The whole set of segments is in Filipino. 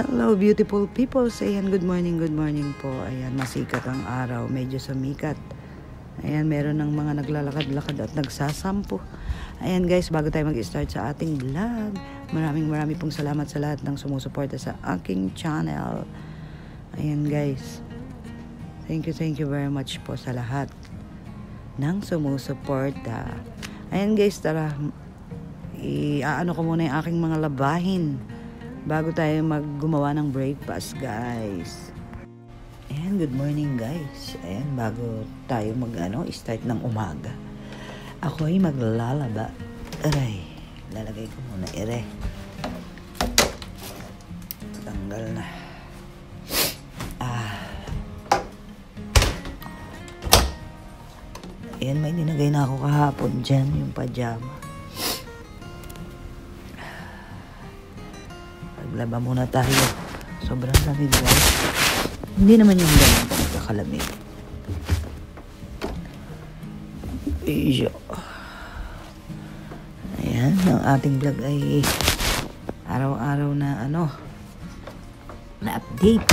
Hello beautiful people, ayan, good morning po. Ayan, masikat ang araw, medyo sumikat. Ayan, meron ng mga naglalakad-lakad at nagsasampo. Ayan guys, bago tayo mag-start sa ating vlog, maraming pong salamat sa lahat ng sumusuporta sa aking channel. Ayan guys, thank you very much po sa lahat ng sumusuporta. Ayan guys, tara, iaano ko muna yung aking mga labahin bago tayo maggumawa ng breakfast guys. Ayan, good morning guys. Ayan, bago tayo start ng umaga, ako ay maglalaba. Aray, lalagay ko muna ere. Tanggal na. Ayan, may dinagay na ako kahapon dyan, yung pajama. Laba muna tayo. Sobrang lamig guys. Hindi naman yung ganun pagkakalamig. Iyo. Ayan, ang ating vlog ay araw-araw na na update.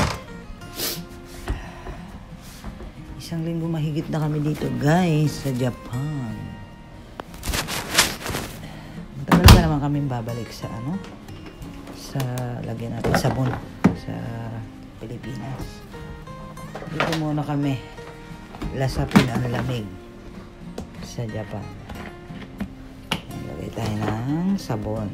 Isang linggo mahigit na kami dito guys sa Japan. Matagal pa naman kami babalik sa sa lagyan natin sabon sa Pilipinas. Dito muna kami lasapin ang lamig sa Japan. Lagay tayo ng sabon.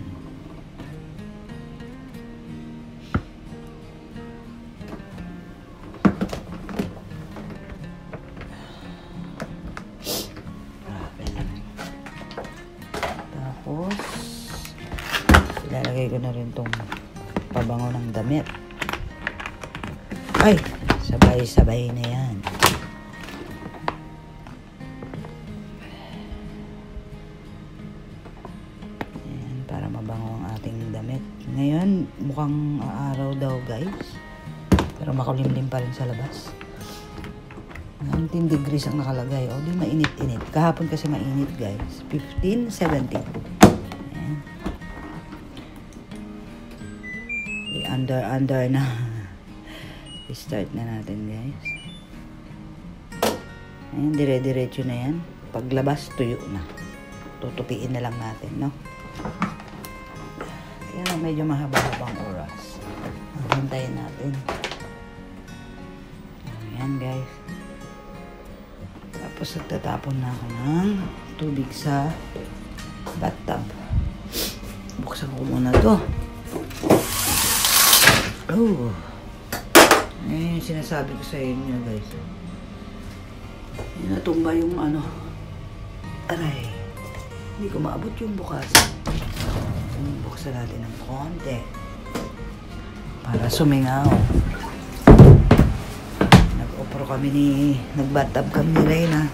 Tapos ilalagay ko na rin tong pabango ng damit. Ay, sabay-sabay na yan. Ayan, para mabango ang ating damit. Ngayon, mukhang araw daw guys. Pero makulimlim pa rin sa labas. 19 degrees ang nakalagay. O, di mainit-init. Kahapon kasi mainit guys. 15, 17. Under na. I-start na natin guys. Ayan, dire-diretso na yan. Paglabas, tuyo na. Tutupiin na lang natin, no? Ayan, medyo mahaba-habang oras. Hintayin natin. Ayan guys. Tapos nagtatapon na ako ng tubig sa bathtub. Buksan ko muna to. Oh. Ayan yung sinasabi ko sa inyo guys. Natumba yung aray. Hindi ko maabot yung bukas. Buksan natin ng konti para sumingaw. Nag-opero kami nag-bathtub kami ni Reyna.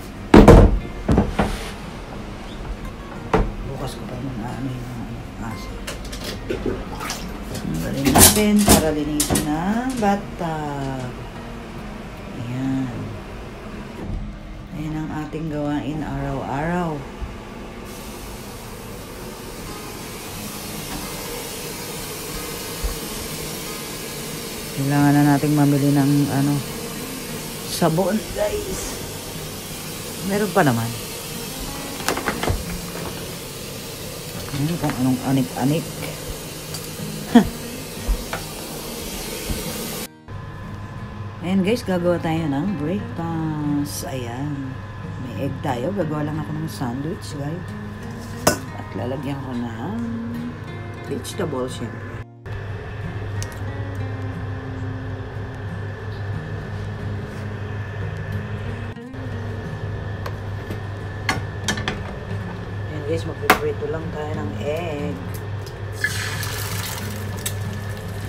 Bukas ko pa yung aso. Galing natin para linisin ng bathtub. Ayan. Ayan ang ating gawain araw-araw. Kailangan na nating mamili ng sabon guys. Meron pa naman. Ayan kung anong anik-anik. Ayan guys, gagawa tayo ng breakfast. Ayan. May egg tayo. Gagawa lang ako ng sandwich guys. At lalagyan ko ng vegetable syempre. Ayan guys, magpiprito lang tayo ng egg.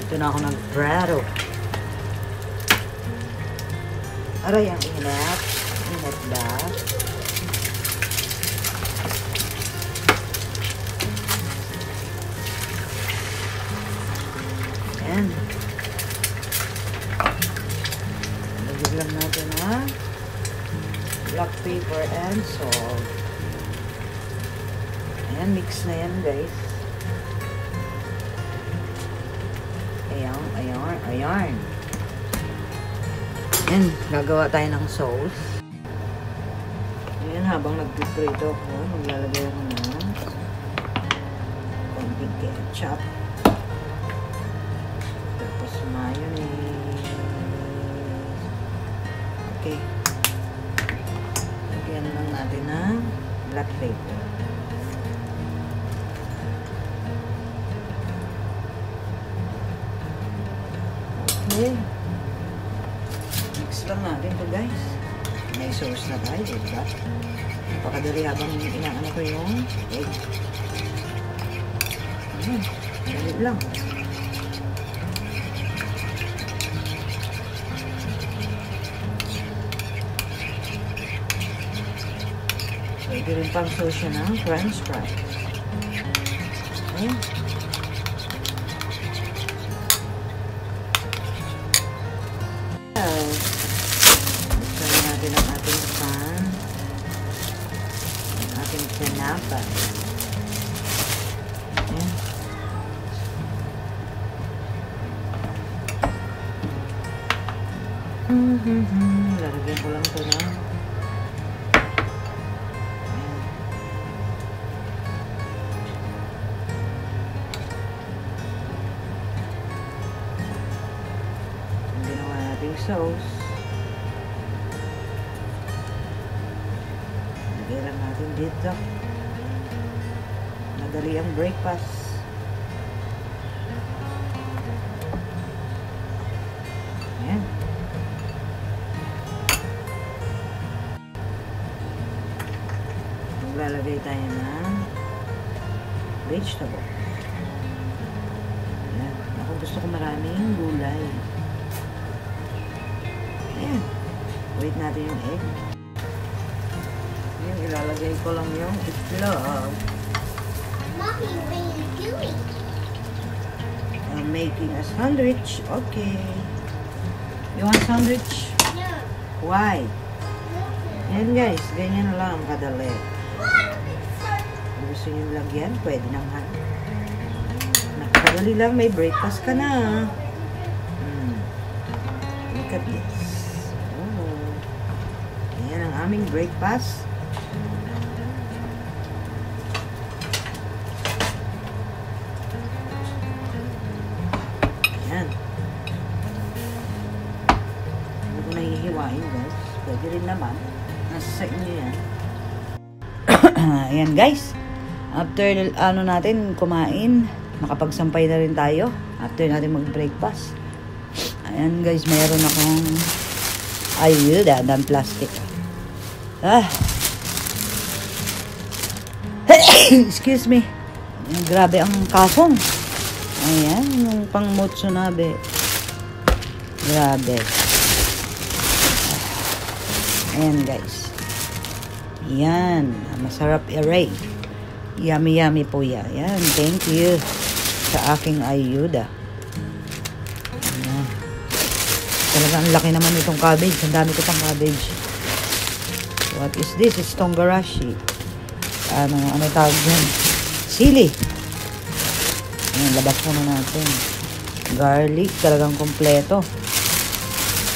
Dito na ako nag-prado. Aray, ang inat. Inat ba? Ayan. Lagyan lang natin black pepper and salt. Ayan, mix na yan guys. Ayan. Ayan, gagawa tayo ng sauce. Ayan, habang nagpiprito ako, maglalagay ako ng konting ketchup. Tapos mayonnaise. Okay. Lagyan lang natin ng black pepper. Okay. Mix lang natin to guys. May sauce na tayo, diba? Napakadali habang inaano ko yung egg. Ayan. Dali lang. Pwede rin pang sauce ng french fries. Ayan. Buksan natin ang ating pan. Ang ating tinapay. Ayan. Lalagyan ko lang ito na. Sauce. Lagay lang natin dito. Madali ang breakfast. Ayan. Maglalagay tayo ng vegetable. Ayan. Ako gusto ko maraming gulay. Ayan. Wait natin yung egg. Ayan, ilalagay ko lang yung itlog. Mommy, what are you doing? I'm making a sandwich. Okay. You want sandwich? No. Why? Ayan guys, ganyan na lang kadali. Kung gusto nyo lagyan, pwede naman. Nakadali lang, may breakfast ka na. Look at this. Ayan ang aming breakfast. Ayan. Hindi ko nahihiwain guys. Pwede rin naman. Nasa sa inyo yan. Ayan guys. After natin kumain, makapagsampay na rin tayo. After natin mag-breakfast. Ayan guys, mayroon akong ayuda ng plastic. Excuse me. Grabe ang kasong. Ayan, yung pang motsunabe. Grabe. Ayan guys. Ayan, masarap array. Yummy po yan. Ayan, thank you sa aking ayuda. Ayan. Talagang laki naman itong cabbage. Ang dami ko pang cabbage. What is this? It's tongarashi. Ano tawag dyan? Sili. Ayan, labas muna natin. Garlic, talagang kompleto.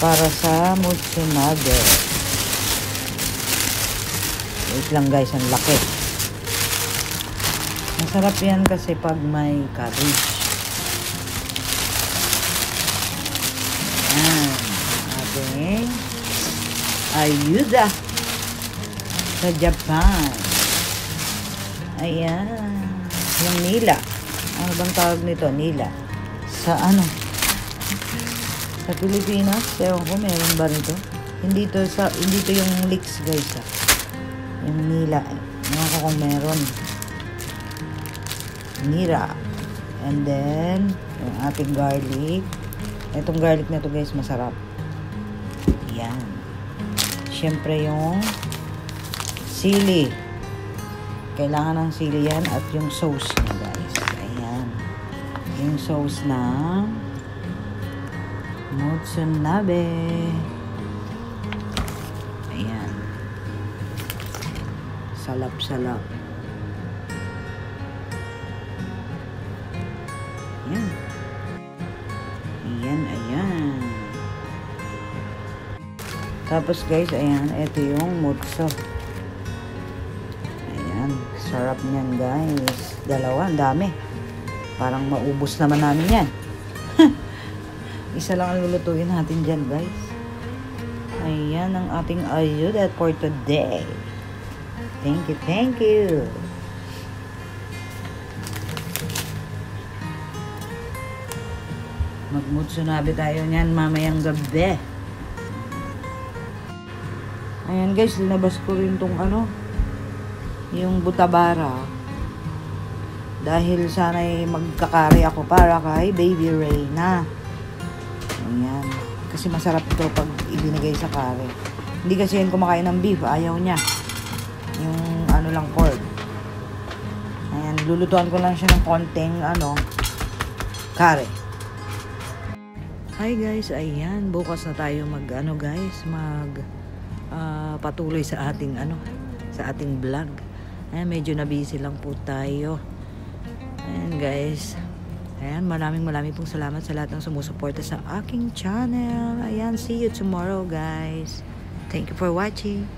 Para sa motsunabe. Wait lang guys, ang laki. Masarap yan kasi pag may cabbage. Ayan. Ating ayuda sa Japan. Ayan. Yung nila. Ano bang tawag nito? Nila. Sa ano? Sa Pilipinas? Ewan ko, meron ba nito? Hindi to yung leeks guys. Yung nila. Ewan ko kung meron. Nira. And then, yung ating garlic. Itong garlic na to guys, masarap. Ayan. Siyempre yung sili. Kailangan ng sili yan at yung sauce na guys. Ayan. Yung sauce na motsunabe. Ayan. Salap-salap. Ayan. Tapos guys, ayan, ito yung mutso. Ayan, sarap niyan guys. Dalawa, ang dami. Parang maubos naman namin yan. Isa lang ang lulutuin natin dyan guys. Ayan ang ating ayuda for today. Thank you, thank you. Magmutsunabe tayo niyan mamayang gabi. Ayan guys, linabas ko rin tong yung butabara. Dahil sana'y magkakari ako para kay Baby Reyna. Ayan. Kasi masarap ito pag ibinigay sa kare. Hindi kasi yun kumakain ng beef. Ayaw niya. Yung lang pork. Ayan. Lulutuan ko lang siya ng konting kare. Hi guys. Ayan. Bukas na tayo patuloy sa ating sa ating vlog. Ayan. Medyo na busy lang po tayo. Ayan guys. Ayan, maraming pong salamat sa lahat ng sumusuporta sa aking channel. Ayan, see you tomorrow guys. Thank you for watching.